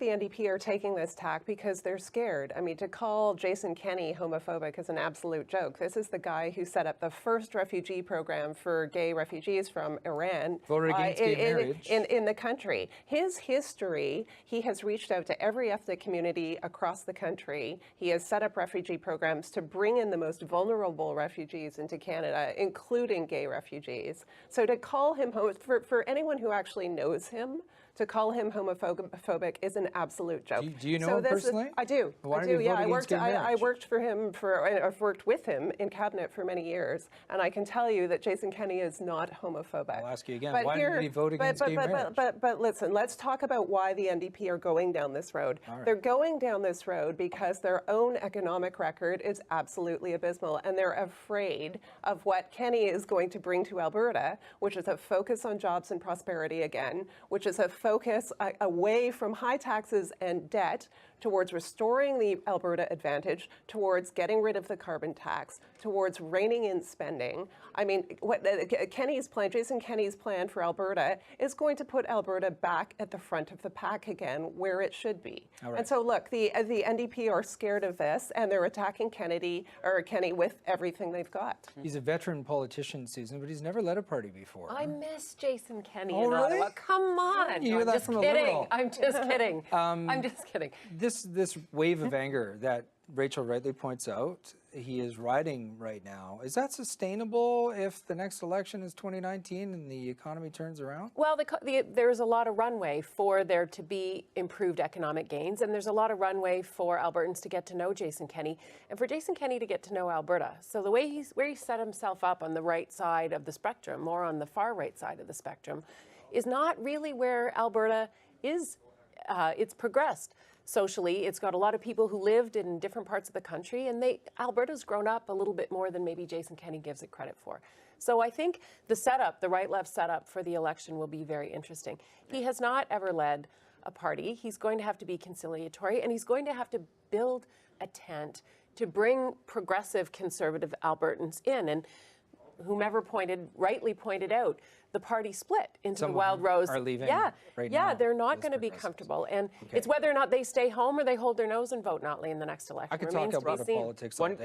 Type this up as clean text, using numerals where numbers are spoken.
the NDP are taking this tack because they're scared. I mean, to call Jason Kenney homophobic is an absolute joke. This is the guy who set up the first refugee program for gay refugees from Iran in the country. His history, he has reached out to every ethnic community across the country. He has set up refugee programs to bring in the most vulnerable refugees into Canada, including gay refugees. So to call him, for anyone who actually knows him, to call him homophobic is an absolute joke. Do you know him personally? I do. Why I do. Yeah, I worked for him I've worked with him in cabinet for many years, and I can tell you that Jason Kenney is not homophobic. I'll ask you again. Why did he vote against gay marriage? But listen, let's talk about why the NDP are going down this road. Right. They're going down this road because their own economic record is absolutely abysmal, and they're afraid of what Kenney is going to bring to Alberta, which is a focus on jobs and prosperity again, which is a focus away from high taxes and debt towards restoring the Alberta advantage, towards getting rid of the carbon tax, towards reining in spending. I mean, what Jason Kenney's plan for Alberta is going to put Alberta back at the front of the pack again, where it should be. Right. And so, look, the NDP are scared of this, and they're attacking Kenney with everything they've got. He's a veteran politician, Susan, but he's never led a party before. I miss Jason Kenney in Ottawa. Come on! You hear that from a liberal. I'm just kidding. I'm just kidding. This wave of anger that Rachel rightly points out, he is riding right now. Is that sustainable if the next election is 2019 and the economy turns around? Well, there's a lot of runway for there to be improved economic gains, and there's a lot of runway for Albertans to get to know Jason Kenney, and for Jason Kenney to get to know Alberta. So the way where he set himself up on the right side of the spectrum, more on the far right side of the spectrum, is not really where Alberta is. It's progressed socially. It's got a lot of people who lived in different parts of the country, and Alberta's grown up a little bit more than maybe Jason Kenney gives it credit for. So I think the right-left setup for the election will be very interesting. He has not ever led a party. He's going to have to be conciliatory, and he's going to have to build a tent to bring progressive conservative Albertans in. And whomever rightly pointed out, the party split into the Wild Rose. Are leaving right now. now. They're not going to be comfortable. And it's whether or not they stay home or they hold their nose and vote Notley in the next election. I could talk about politics all day.